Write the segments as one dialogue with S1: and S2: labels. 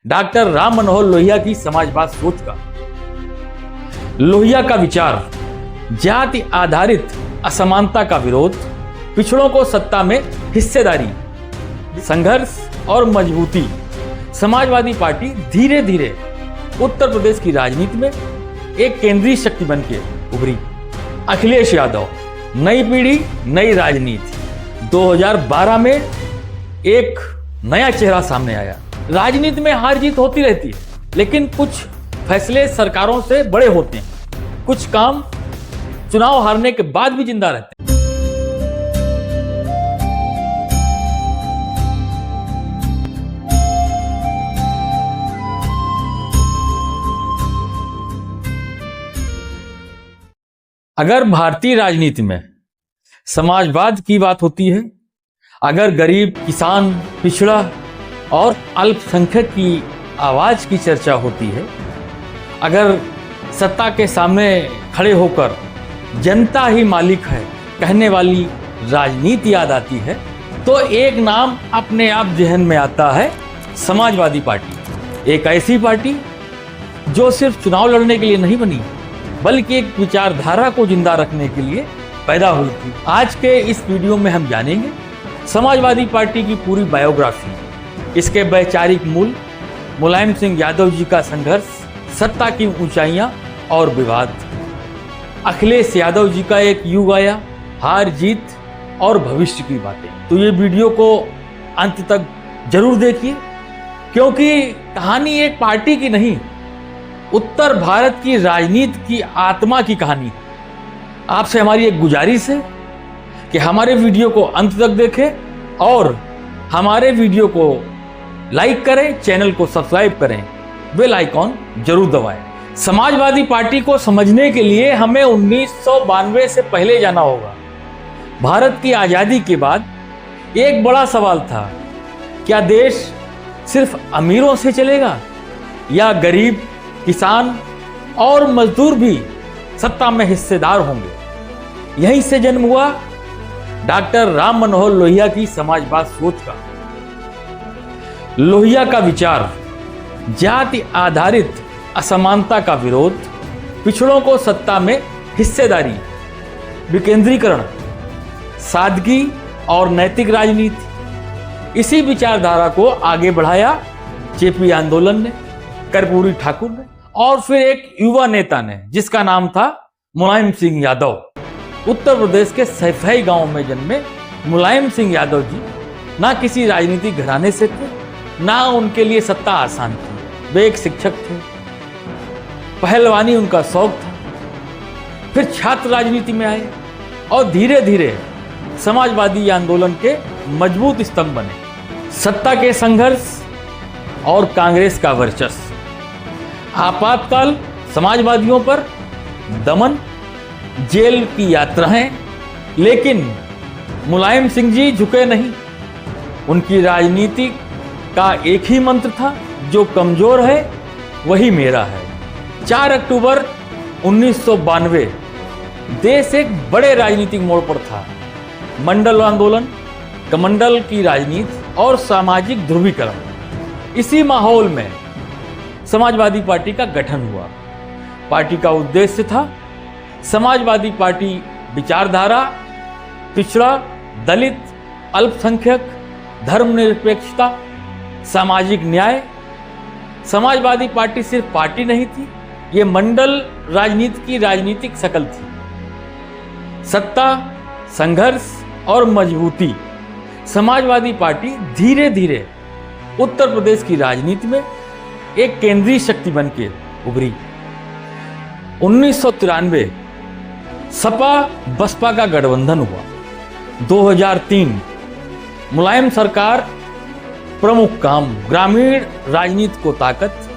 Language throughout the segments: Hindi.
S1: डॉक्टर राम मनोहर लोहिया की समाजवाद सोच का। लोहिया का विचार जाति आधारित असमानता का विरोध, पिछड़ों को सत्ता में हिस्सेदारी, संघर्ष और मजबूती। समाजवादी पार्टी धीरे धीरे उत्तर प्रदेश की राजनीति में एक केंद्रीय शक्ति बनके उभरी। अखिलेश यादव, नई पीढ़ी नई राजनीति। 2012 में एक नया चेहरा सामने आया। राजनीति में हार जीत होती रहती है, लेकिन कुछ फैसले सरकारों से बड़े होते हैं, कुछ काम चुनाव हारने के बाद भी जिंदा रहते हैं। अगर भारतीय राजनीति में समाजवाद की बात होती है, अगर गरीब, किसान, पिछड़ा और अल्पसंख्यक की आवाज की चर्चा होती है, अगर सत्ता के सामने खड़े होकर जनता ही मालिक है कहने वाली राजनीति याद आती है, तो एक नाम अपने आप जहन में आता है, समाजवादी पार्टी। एक ऐसी पार्टी जो सिर्फ चुनाव लड़ने के लिए नहीं बनी, बल्कि एक विचारधारा को जिंदा रखने के लिए पैदा हुई थी। आज के इस वीडियो में हम जानेंगे समाजवादी पार्टी की पूरी बायोग्राफी, इसके वैचारिक मूल, मुलायम सिंह यादव जी का संघर्ष, सत्ता की ऊंचाइयां और विवाद, अखिलेश यादव जी का एक युग आया, हार जीत और भविष्य की बातें। तो ये वीडियो को अंत तक जरूर देखिए, क्योंकि कहानी एक पार्टी की नहीं, उत्तर भारत की राजनीति की आत्मा की कहानी है। आपसे हमारी एक गुजारिश है कि हमारे वीडियो को अंत तक देखें और हमारे वीडियो को लाइक करें, चैनल को सब्सक्राइब करें, बेल आइकॉन जरूर दबाएं। समाजवादी पार्टी को समझने के लिए हमें 1992 से पहले जाना होगा। भारत की आजादी के बाद एक बड़ा सवाल था, क्या देश सिर्फ अमीरों से चलेगा या गरीब, किसान और मजदूर भी सत्ता में हिस्सेदार होंगे। यहीं से जन्म हुआ डॉक्टर राम मनोहर लोहिया की समाजवाद सोच का। लोहिया का विचार जाति आधारित असमानता का विरोध, पिछड़ों को सत्ता में हिस्सेदारी, विकेंद्रीकरण, सादगी और नैतिक राजनीति। इसी विचारधारा को आगे बढ़ाया जेपी आंदोलन ने, कर्पूरी ठाकुर ने और फिर एक युवा नेता ने जिसका नाम था मुलायम सिंह यादव। उत्तर प्रदेश के सैफई गांव में जन्मे मुलायम सिंह यादव जी ना किसी राजनीतिक घराने से थे, ना उनके लिए सत्ता आसान थी। वे एक शिक्षक थे, पहलवानी उनका शौक था। फिर छात्र राजनीति में आए और धीरे धीरे समाजवादी आंदोलन के मजबूत स्तंभ बने। सत्ता के संघर्ष और कांग्रेस का वर्चस्व, आपातकाल, समाजवादियों पर दमन, जेल की यात्राएं, लेकिन मुलायम सिंह जी झुके नहीं। उनकी राजनीति का एक ही मंत्र था, जो कमजोर है वही मेरा है। 4 अक्टूबर 1992 देश एक बड़े राजनीतिक मोड़ पर था। मंडल आंदोलन, कमंडल की राजनीति और सामाजिक ध्रुवीकरण। इसी माहौल में समाजवादी पार्टी का गठन हुआ। पार्टी का उद्देश्य था समाजवादी पार्टी विचारधारा, पिछड़ा, दलित, अल्पसंख्यक, धर्मनिरपेक्षता, सामाजिक न्याय। समाजवादी पार्टी सिर्फ पार्टी नहीं थी, ये मंडल राजनीति की राजनीतिक शकल थी। सत्ता, संघर्ष और मजबूती। समाजवादी पार्टी धीरे धीरे उत्तर प्रदेश की राजनीति में एक केंद्रीय शक्ति बनके उभरी। 1993 सपा बसपा का गठबंधन हुआ। 2003 मुलायम सरकार प्रमुख काम, ग्रामीण राजनीति को ताकत,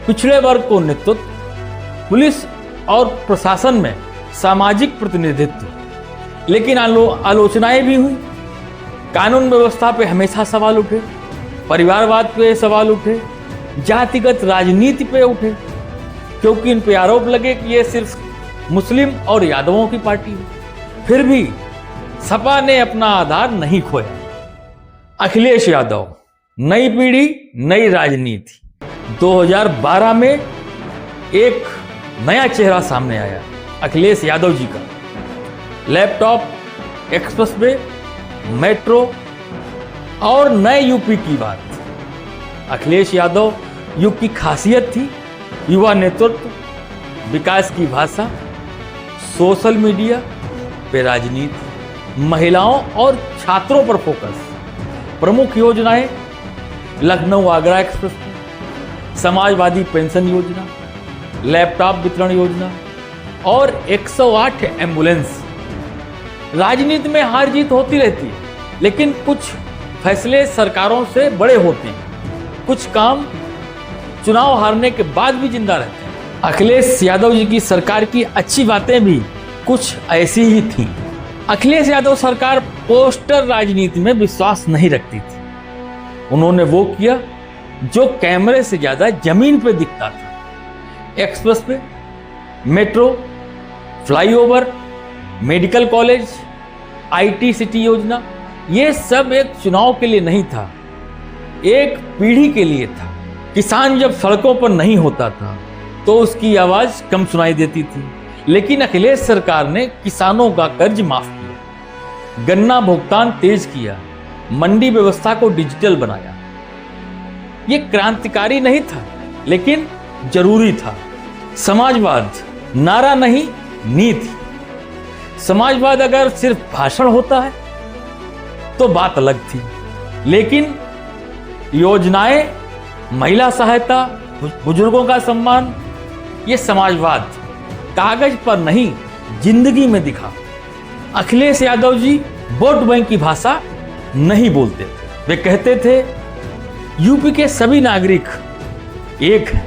S1: पिछड़े वर्ग को नेतृत्व, पुलिस और प्रशासन में सामाजिक प्रतिनिधित्व। लेकिन आलोचनाएं भी हुई। कानून व्यवस्था पे हमेशा सवाल उठे, परिवारवाद पे सवाल उठे, जातिगत राजनीति पे उठे, क्योंकि इन पे आरोप लगे कि ये सिर्फ मुस्लिम और यादवों की पार्टी है। फिर भी सपा ने अपना आधार नहीं खोया। अखिलेश यादव, नई पीढ़ी नई राजनीति। 2012 में एक नया चेहरा सामने आया, अखिलेश यादव जी का। लैपटॉप, एक्सप्रेसवे, मेट्रो और नए यूपी की बात। अखिलेश यादव युग की खासियत थी युवा नेतृत्व, विकास की भाषा, सोशल मीडिया पे राजनीति, महिलाओं और छात्रों पर फोकस, प्रमुख योजनाएं लखनऊ आगरा एक्सप्रेस, समाजवादी पेंशन योजना, लैपटॉप वितरण योजना और 108 एम्बुलेंस। राजनीति में हार जीत होती रहती है, लेकिन कुछ फैसले सरकारों से बड़े होते हैं, कुछ काम चुनाव हारने के बाद भी जिंदा रहते हैं। अखिलेश यादव जी की सरकार की अच्छी बातें भी कुछ ऐसी ही थीं। अखिलेश यादव सरकार पोस्टर राजनीति में विश्वास नहीं रखती थी। उन्होंने वो किया जो कैमरे से ज्यादा जमीन पे दिखता था। एक्सप्रेस पे, metro, flyover, medical college, IT city योजना, ये सब एक चुनाव के लिए नहीं था, एक पीढ़ी के लिए था। किसान जब सड़कों पर नहीं होता था तो उसकी आवाज कम सुनाई देती थी, लेकिन अखिलेश सरकार ने किसानों का कर्ज माफ किया, गन्ना भुगतान तेज किया, मंडी व्यवस्था को डिजिटल बनाया। ये क्रांतिकारी नहीं था, लेकिन जरूरी था। समाजवाद नारा नहीं, नीति। समाजवाद अगर सिर्फ भाषण होता है तो बात अलग थी, लेकिन योजनाएं, महिला सहायता, बुजुर्गों का सम्मान, ये समाजवाद कागज पर नहीं, जिंदगी में दिखा। अखिलेश यादव जी वोट बैंक की भाषा नहीं बोलते थे। वे कहते थे यूपी के सभी नागरिक एक हैं,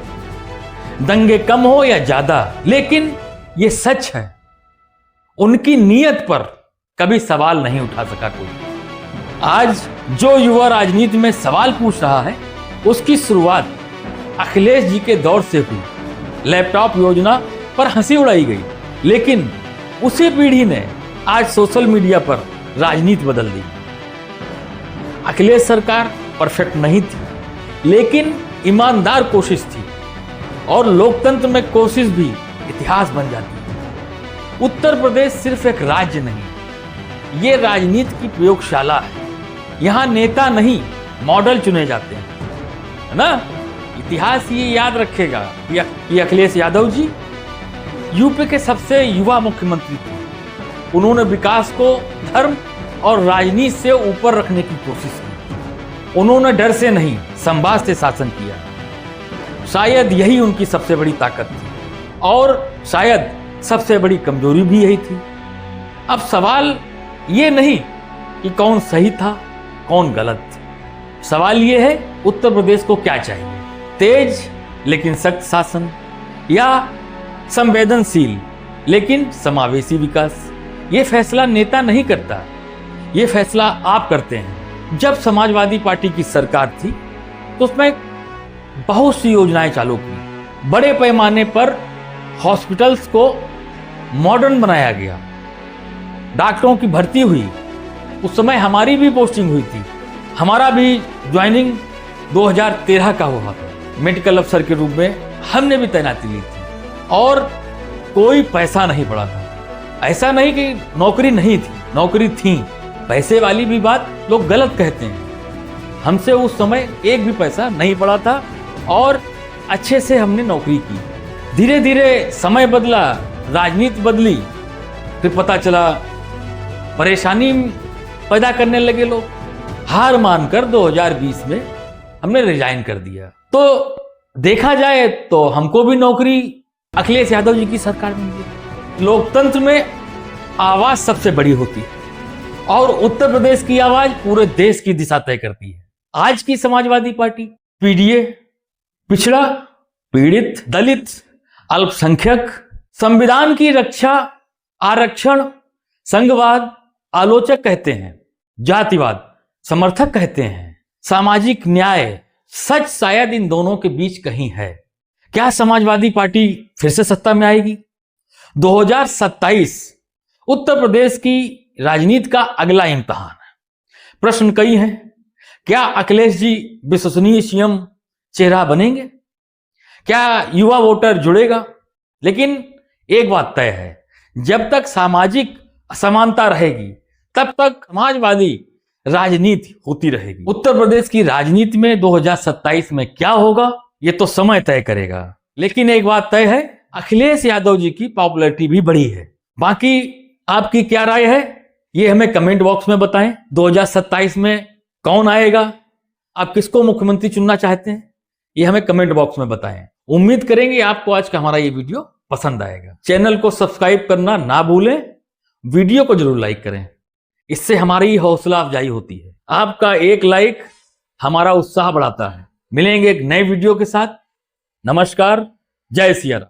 S1: दंगे कम हो या ज्यादा, लेकिन ये सच है, उनकी नीयत पर कभी सवाल नहीं उठा सका कोई। आज जो युवा राजनीति में सवाल पूछ रहा है, उसकी शुरुआत अखिलेश जी के दौर से हुई। लैपटॉप योजना पर हंसी उड़ाई गई, लेकिन उसी पीढ़ी ने आज सोशल मीडिया पर राजनीति बदल दी। अखिलेश सरकार परफेक्ट नहीं थी, लेकिन ईमानदार कोशिश थी, और लोकतंत्र में कोशिश भी इतिहास बन जाती है। उत्तर प्रदेश सिर्फ एक राज्य नहीं, ये राजनीति की प्रयोगशाला है। यहाँ नेता नहीं, मॉडल चुने जाते हैं, है ना। इतिहास ये याद रखेगा कि अखिलेश यादव जी यूपी के सबसे युवा मुख्यमंत्री थे। उन्होंने विकास को धर्म और राजनीति से ऊपर रखने की कोशिश की। उन्होंने डर से नहीं, संवाद से शासन किया। शायद यही उनकी सबसे बड़ी ताकत थी, और शायद सबसे बड़ी कमजोरी भी यही थी। अब सवाल ये नहीं कि कौन सही था, कौन गलत। सवाल ये है उत्तर प्रदेश को क्या चाहिए, तेज लेकिन सख्त शासन, या संवेदनशील लेकिन समावेशी विकास। ये फैसला नेता नहीं करता, ये फैसला आप करते हैं। जब समाजवादी पार्टी की सरकार थी तो उसमें बहुत सी योजनाएं चालू की। बड़े पैमाने पर हॉस्पिटल्स को मॉडर्न बनाया गया, डॉक्टरों की भर्ती हुई। उस समय हमारी भी पोस्टिंग हुई थी, हमारा भी ज्वाइनिंग 2013 का हुआ था। मेडिकल अफसर के रूप में हमने भी तैनाती ली थी, और कोई पैसा नहीं पड़ा था। ऐसा नहीं कि नौकरी नहीं थी, नौकरी थी। पैसे वाली भी बात लोग गलत कहते हैं। हमसे उस समय एक भी पैसा नहीं पड़ा था, और अच्छे से हमने नौकरी की। धीरे धीरे समय बदला, राजनीति बदली, फिर पता चला परेशानी पैदा करने लगे लोग। हार मानकर 2020 में हमने रिजाइन कर दिया। तो देखा जाए तो हमको भी नौकरी अखिलेश यादव जी की सरकार में मिली। लोकतंत्र में आवाज सबसे बड़ी होती है, और उत्तर प्रदेश की आवाज पूरे देश की दिशा तय करती है। आज की समाजवादी पार्टी PDA पिछड़ा, पीड़ित, दलित, अल्पसंख्यक, संविधान की रक्षा, आरक्षण, संघवाद आलोचक कहते हैं, जातिवाद समर्थक कहते हैं, सामाजिक न्याय सच शायद इन दोनों के बीच कहीं है। क्या समाजवादी पार्टी फिर से सत्ता में आएगी? 2027 उत्तर प्रदेश की राजनीति का अगला इम्तिहान है। प्रश्न कई हैं। क्या अखिलेश जी विश्वसनीय CM चेहरा बनेंगे? क्या युवा वोटर जुड़ेगा? लेकिन एक बात तय है, जब तक सामाजिक असमानता रहेगी तब तक समाजवादी राजनीति होती रहेगी। उत्तर प्रदेश की राजनीति में 2027 में क्या होगा ये तो समय तय करेगा। लेकिन एक बात तय है, अखिलेश यादव जी की पॉपुलैरिटी भी बढ़ी है। बाकी आपकी क्या राय है ये हमें कमेंट बॉक्स में बताएं। 2027 में कौन आएगा, आप किसको मुख्यमंत्री चुनना चाहते हैं, ये हमें कमेंट बॉक्स में बताएं। उम्मीद करेंगे आपको आज का हमारा ये वीडियो पसंद आएगा। चैनल को सब्सक्राइब करना ना भूलें, वीडियो को जरूर लाइक करें, इससे हमारी हौसला अफजाई होती है। आपका एक लाइक हमारा उत्साह बढ़ाता है। मिलेंगे एक नए वीडियो के साथ। नमस्कार, जय सिया राम।